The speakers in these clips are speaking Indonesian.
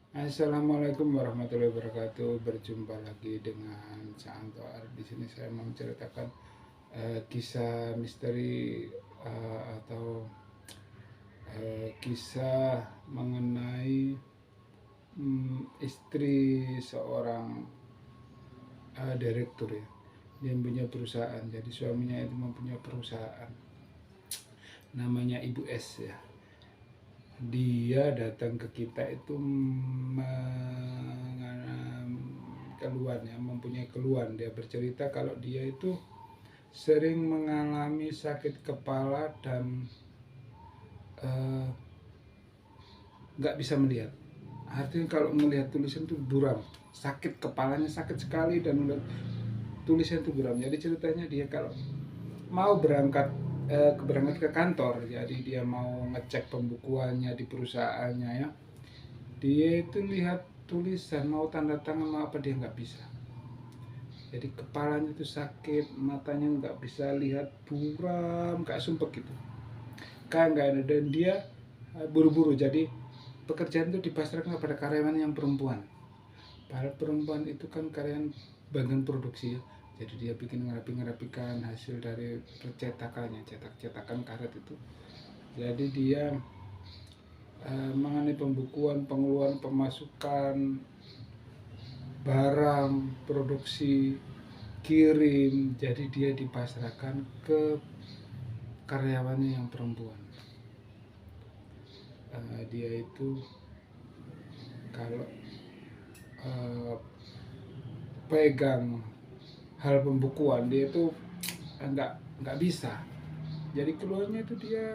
Assalamualaikum warahmatullahi wabarakatuh. Berjumpa lagi dengan Santoar. Di sini saya mau menceritakan kisah misteri atau kisah mengenai istri seorang direktur ya. Dia punya perusahaan. Jadi suaminya itu mempunyai perusahaan. Namanya Ibu S ya. Dia datang ke kita itu keluhan ya, mempunyai keluhan. Dia bercerita kalau dia itu sering mengalami sakit kepala dan nggak bisa melihat. Artinya kalau melihat tulisan itu buram, sakit kepalanya sakit sekali dan melihat tulisan itu buram. Jadi ceritanya dia kalau mau berangkat ke kantor, jadi dia mau ngecek pembukuannya di perusahaannya ya, dia itu lihat tulisan mau tanda tangan mau apa dia nggak bisa. Jadi kepalanya itu sakit, matanya nggak bisa lihat, buram kayak sumpah gitu, kayak nggak ada. Dan dia buru-buru, jadi pekerjaan itu dipasrahkan kepada karyawan yang perempuan. Para perempuan itu kan karyawan bagian produksi ya. Jadi dia bikin ngerapikan hasil dari percetakannya, cetakan karet itu. Jadi dia mengenai pembukuan, pengeluaran, pemasukan, barang, produksi, kirim. Jadi dia dipasrahkan ke karyawannya yang perempuan. Dia itu kalau pegang hal pembukuan dia itu nggak bisa. Jadi keluarnya itu dia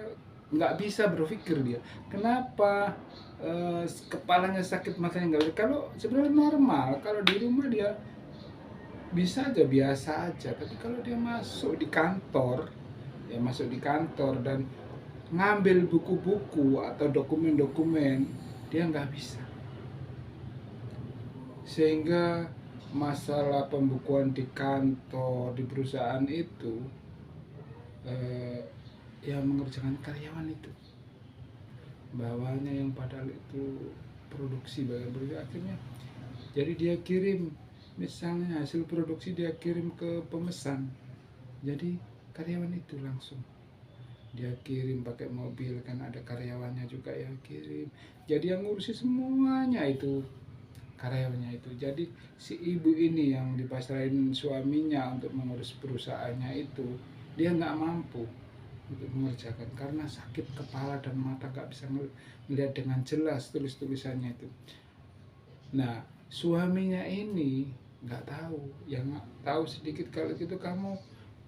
nggak bisa berpikir dia kenapa kepalanya sakit, matanya nggak bisa. Kalau sebenarnya normal, kalau di rumah dia bisa aja, biasa aja. Tapi kalau dia masuk di kantor, ya masuk di kantor dan ngambil buku-buku atau dokumen-dokumen, dia nggak bisa. Sehingga masalah pembukuan di kantor, di perusahaan itu yang mengerjakan karyawan itu, bawahnya yang padahal itu produksi, bagian produksi. Akhirnya jadi dia kirim, misalnya hasil produksi dia kirim ke pemesan, jadi karyawan itu langsung dia kirim pakai mobil, kan ada karyawannya juga yang kirim. Jadi yang ngurusi semuanya itu karyawannya itu. Jadi si ibu ini yang dipasrahin suaminya untuk mengurus perusahaannya itu, dia nggak mampu untuk mengerjakan karena sakit kepala dan mata, nggak bisa melihat dengan jelas tulisannya itu. Nah, suaminya ini nggak tahu, yang tahu sedikit kalau gitu kamu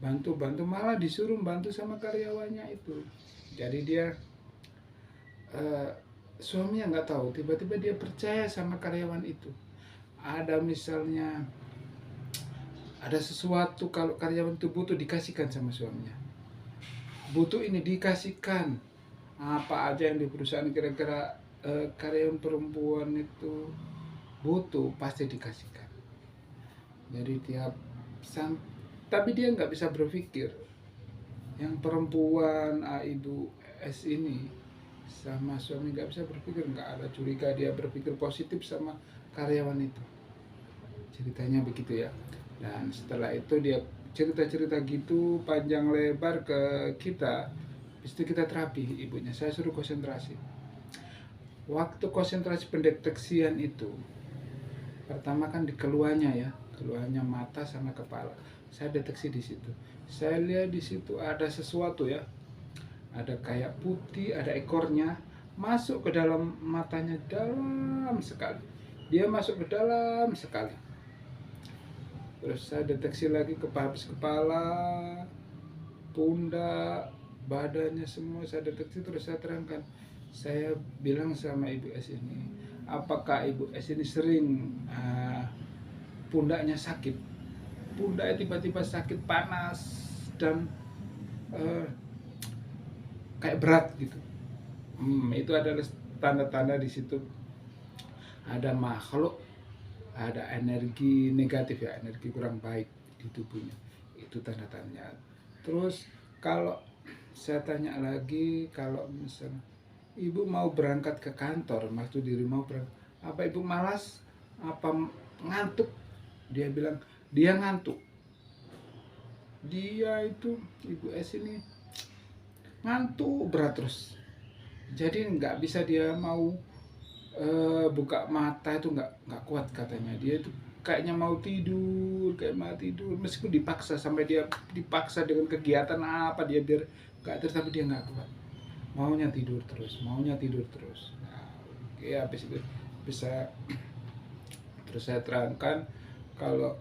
bantu-bantu, malah disuruh bantu sama karyawannya itu. Jadi dia eh, suaminya nggak tahu, tiba-tiba dia percaya sama karyawan itu. Ada misalnya ada sesuatu, kalau karyawan itu butuh, dikasihkan sama suaminya. Butuh ini dikasihkan, apa aja yang di perusahaan kira-kira karyawan perempuan itu butuh pasti dikasihkan. Jadi tiap sam tapi dia nggak bisa berpikir. Yang perempuan ibu S ini sama suami nggak bisa berpikir, nggak ada curiga, dia berpikir positif sama karyawan itu. Ceritanya begitu ya. Dan setelah itu dia cerita-cerita gitu panjang lebar ke kita. Habis itu kita terapi ibunya, saya suruh konsentrasi. Waktu konsentrasi pendeteksian itu, pertama kan di keluarnya ya, keluarnya mata sama kepala. Saya deteksi di situ. Saya lihat di situ ada sesuatu ya, ada kayak putih, ada ekornya masuk ke dalam matanya, dalam sekali. Dia masuk ke dalam sekali. Terus saya deteksi lagi ke habis kepala, pundak, badannya semua saya deteksi. Terus saya terangkan, saya bilang sama ibu S ini, apakah ibu S ini sering pundaknya sakit, pundaknya tiba-tiba sakit panas dan uh, kayak berat gitu. Itu adalah tanda-tanda di situ ada makhluk, ada energi negatif ya, energi kurang baik di tubuhnya. Itu tanda-tandanya. Terus kalau saya tanya lagi, kalau misalnya ibu mau berangkat ke kantor, maksud diri mau berangkat, Apa ibu malas? Apa ngantuk? Dia bilang dia ngantuk. Dia itu ibu S ini ngantuk berat terus. Jadi nggak bisa dia mau buka mata itu nggak kuat katanya. Dia itu kayaknya mau tidur meskipun dipaksa, sampai dia dipaksa dengan kegiatan apa dia biar nggak tidur, tapi dia nggak kuat, maunya tidur terus, nah, oke, habis itu bisa terus saya terangkan kalau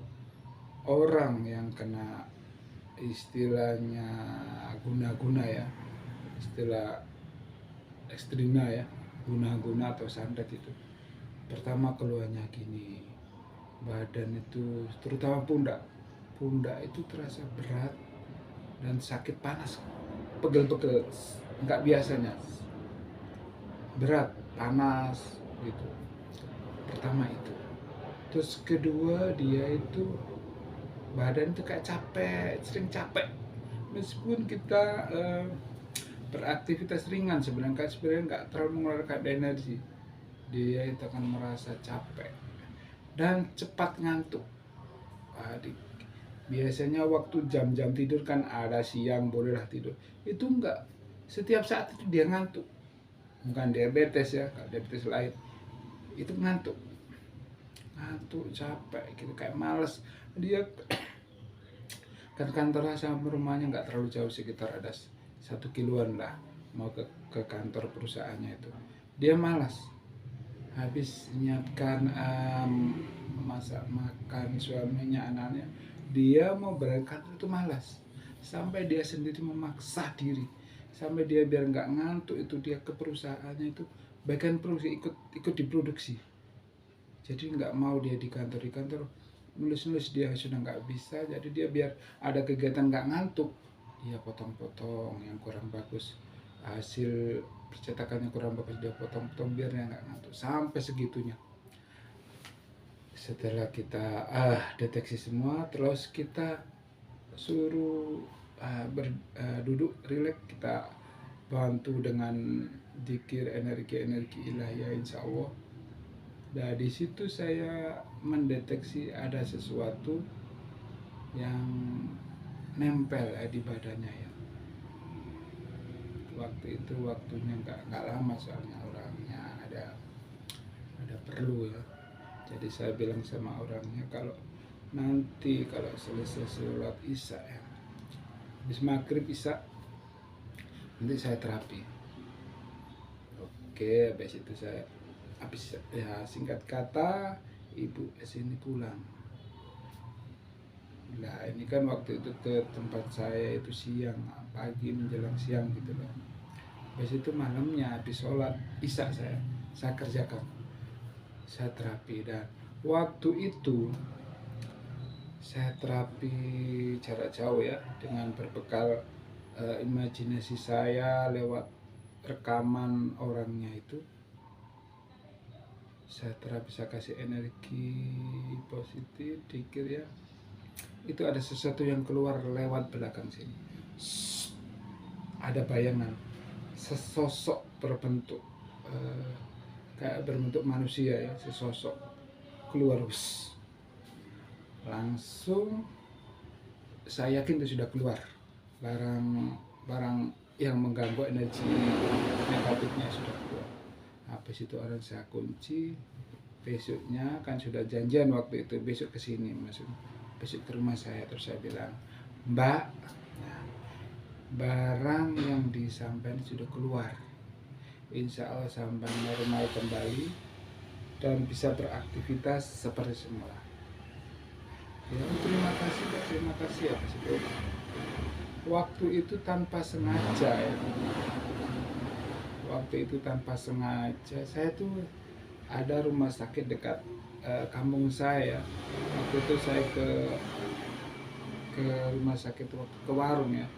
orang yang kena istilahnya guna-guna ya, istilah ekstrina ya, guna-guna atau santet itu, pertama keluarnya gini, badan itu terutama pundak itu terasa berat dan sakit, panas, pegel-pegel, nggak biasanya, berat, panas gitu. Pertama itu. Terus kedua, dia itu badan itu kayak capek, sering capek. Meskipun kita beraktivitas ringan sebenarnya nggak terlalu mengeluarkan energi, dia itu akan merasa capek dan cepat ngantuk. Biasanya waktu jam-jam tidur kan ada siang bolehlah tidur, itu enggak, setiap saat itu dia ngantuk. Bukan diabetes ya, diabetes lain, itu ngantuk, capek gitu, kayak males dia. Kan kantornya sama rumahnya nggak terlalu jauh, sekitar ada 1 kiloan lah, mau ke kantor perusahaannya itu. Dia malas, habis menyiapkan masak makan suaminya, anaknya, dia mau berangkat itu malas, sampai dia sendiri memaksa diri, sampai dia biar nggak ngantuk itu dia ke perusahaannya itu, bagian produksi, ikut diproduksi. Jadi nggak mau dia di kantor nulis dia sudah nggak bisa, jadi dia biar ada kegiatan nggak ngantuk, dia potong-potong yang kurang bagus, hasil percetakannya kurang bagus, dia potong-potong biar dia nggak ngantuk, sampai segitunya. Setelah kita deteksi semua, terus kita suruh duduk rileks, kita bantu dengan zikir, energi ilahiyah, insya Allah. Nah, di situ saya mendeteksi ada sesuatu yang nempel di badannya ya. Waktu itu waktunya nggak lama, soalnya orangnya ada perlu ya. Jadi saya bilang sama orangnya, kalau nanti kalau selesai sholat isya ya, habis maghrib isya, nanti saya terapi. Oke, habis itu saya habis ya, singkat kata ibu sini pulang. Nah ini kan waktu itu ke tempat saya itu siang, pagi menjelang siang gitu loh. Habis itu malamnya habis sholat isya saya kerjakan, saya terapi. Dan waktu itu saya terapi jarak jauh ya, dengan berbekal imajinasi saya lewat rekaman orangnya itu. Saya terapi, saya kasih energi positif, dikir ya, itu ada sesuatu yang keluar lewat belakang sini. Ada bayangan sesosok berbentuk kayak berbentuk manusia ya, sesosok keluar. Langsung saya yakin itu sudah keluar barang yang mengganggu energi negatifnya, sudah keluar. Habis itu orang saya kunci. Besoknya kan sudah janjian waktu itu, besok kesini, besok ke rumah saya. Terus saya bilang, Mbak, barang yang disampaikan sudah keluar, insya Allah sampai normal kembali dan bisa beraktivitas seperti semula. Ya, terima kasih ya Pak Sido. Waktu itu tanpa sengaja ya, saya tuh ada rumah sakit dekat kampung saya. Waktu itu saya ke rumah sakit, waktu ke warung ya,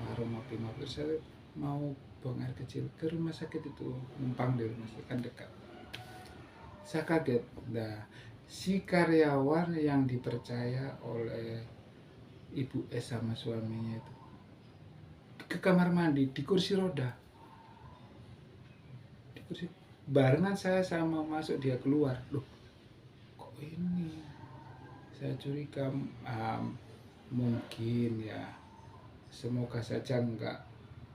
warung ngopi-ngopi, saya mau buang air kecil, ke rumah sakit itu, numpang di rumah sakit kan dekat. Saya kaget. Nah, si karyawan yang dipercaya oleh ibu S sama suaminya itu ke kamar mandi di kursi roda, Barengan saya sama masuk dia keluar, loh kok ini, saya curiga, mungkin ya, semoga saja enggak,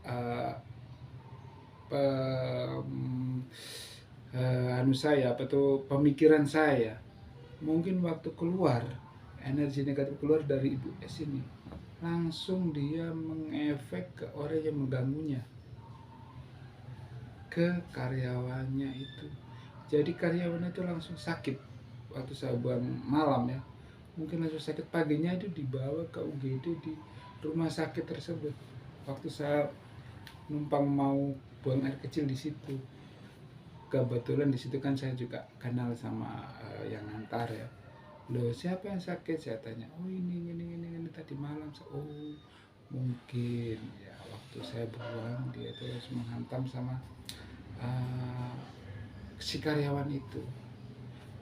uh, anu saya apa tuh, pemikiran saya, mungkin waktu keluar energi negatif keluar dari Ibu S ini, langsung dia mengefek ke orang yang mengganggunya, ke karyawannya itu. Jadi karyawannya itu langsung sakit waktu saya buang malam ya, mungkin langsung sakit. Paginya itu dibawa ke UGD di rumah sakit tersebut. Waktu saya numpang mau buang air kecil di situ, kebetulan di situ kan saya juga kenal sama yang ngantar ya. Loh siapa yang sakit, saya tanya. Oh ini tadi malam. Oh mungkin ya, waktu saya buang dia itu langsung menghantam sama si karyawan itu.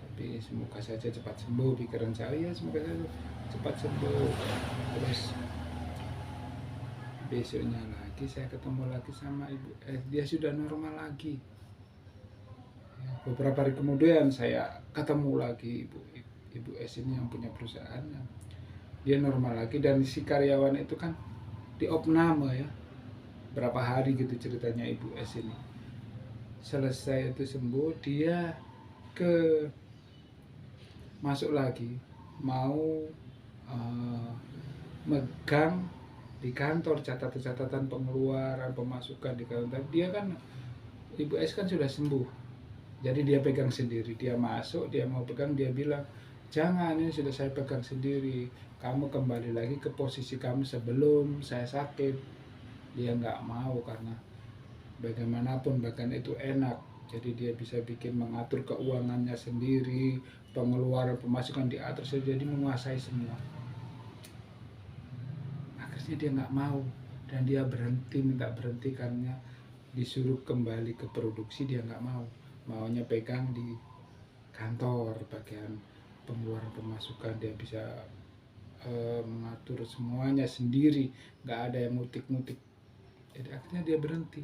Tapi semoga saja cepat sembuh, pikiran saya ya, semoga saja cepat sembuh. Terus besoknya lagi saya ketemu lagi sama Ibu dia sudah normal lagi. Beberapa hari kemudian saya ketemu lagi Ibu S ini yang punya perusahaan, dia normal lagi. Dan si karyawan itu kan diopname ya, berapa hari gitu ceritanya Ibu S ini. Selesai itu sembuh, dia ke masuk lagi mau megang di kantor catatan-catatan pengeluaran pemasukan di kantor. Dia kan Ibu S kan sudah sembuh, jadi dia pegang sendiri. Dia masuk, dia mau pegang, dia bilang jangan, ini sudah saya pegang sendiri, kamu kembali lagi ke posisi kamu sebelum saya sakit. Dia nggak mau, karena bagaimanapun bahkan itu enak, jadi dia bisa bikin mengatur keuangannya sendiri, pengeluaran pemasukan diatur, jadi menguasai semua. Akhirnya dia nggak mau dan dia berhenti, minta berhenti karena disuruh kembali ke produksi. Dia nggak mau, maunya pegang di kantor bagian pengeluaran pemasukan. Dia bisa mengatur semuanya sendiri, nggak ada yang ngutik-ngutik. Jadi akhirnya dia berhenti,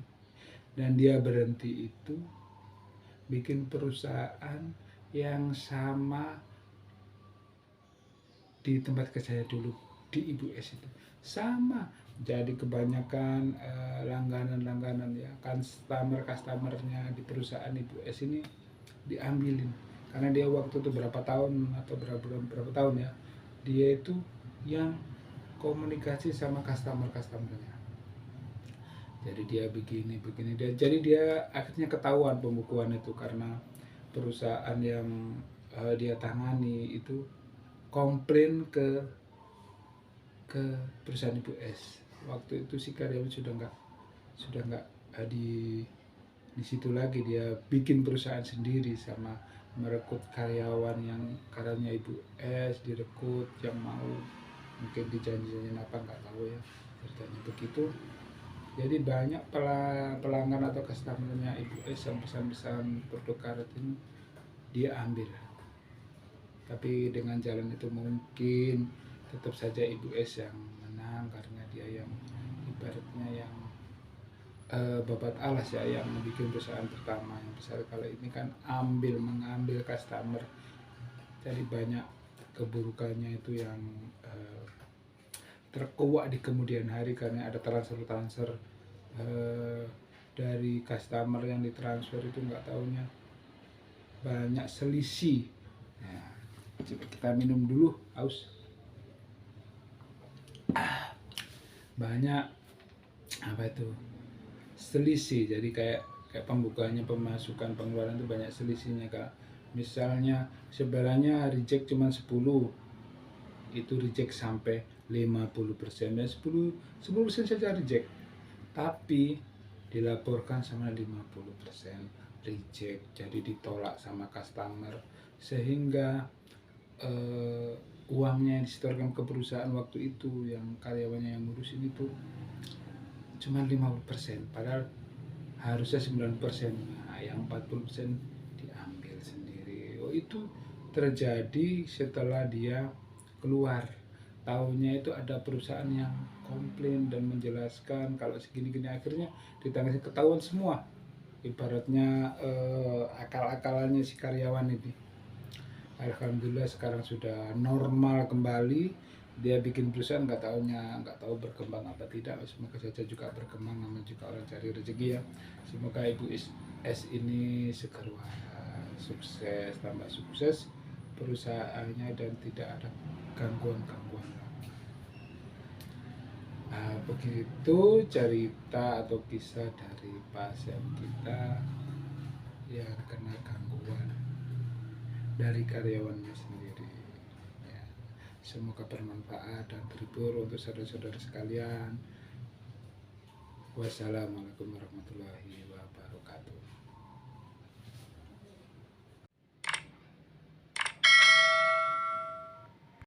dan dia berhenti itu bikin perusahaan yang sama di tempat kerja saya dulu di Ibu S itu, sama. Jadi kebanyakan langganan ya, customernya di perusahaan Ibu S ini diambilin, karena dia waktu itu berapa tahun atau berapa tahun ya, dia itu yang komunikasi sama customernya. Jadi dia begini dia, jadi dia akhirnya ketahuan pembukuan itu, karena perusahaan yang dia tangani itu komplain ke perusahaan Ibu S. Waktu itu si karyawan sudah nggak di situ lagi. Dia bikin perusahaan sendiri sama merekrut karyawan yang karyanya Ibu S, direkrut yang mau, mungkin dijanjiin apa nggak tahu ya, ceritanya begitu. Jadi banyak pelanggan atau customernya Ibu S yang pesan-pesan produk karet ini dia ambil. Tapi dengan jalan itu mungkin tetap saja Ibu S yang menang, karena dia yang ibaratnya yang babat alas ya, yang bikin perusahaan pertama yang besar. Kalau ini kan mengambil customer, jadi banyak keburukannya itu yang terkuak di kemudian hari, karena ada transfer dari customer yang ditransfer itu nggak taunya banyak selisih. Nah, coba kita minum dulu, haus. Banyak apa itu, selisih. Jadi kayak pembukaannya, pemasukan, pengeluaran itu banyak selisihnya, Kak. Misalnya sebenarnya reject cuma 10, itu reject sampai 50%, dan 10% saja reject, tapi dilaporkan sama 50% reject, jadi ditolak sama customer, sehingga uangnya yang disetorkan ke perusahaan waktu itu, yang karyawannya yang ngurusin itu cuma 50%, padahal harusnya 90%. Nah, yang 40% diambil sendiri. Oh, itu terjadi setelah dia keluar. Tahunnya itu ada perusahaan yang komplain dan menjelaskan kalau segini-gini, akhirnya ditangani, ketahuan semua. ibaratnya akal-akalannya si karyawan ini. Alhamdulillah sekarang sudah normal kembali. Dia bikin perusahaan, nggak tahu berkembang apa tidak. Semoga saja juga berkembang, namanya juga orang cari rezeki ya. Semoga Ibu S ini segera sukses, tambah sukses perusahaannya dan tidak ada gangguan-gangguan lagi. Nah, begitu cerita atau kisah dari pasien kita yang kena gangguan dari karyawannya sendiri ya. Semoga bermanfaat dan terhibur untuk saudara-saudara sekalian. Wassalamualaikum warahmatullahi wabarakatuh.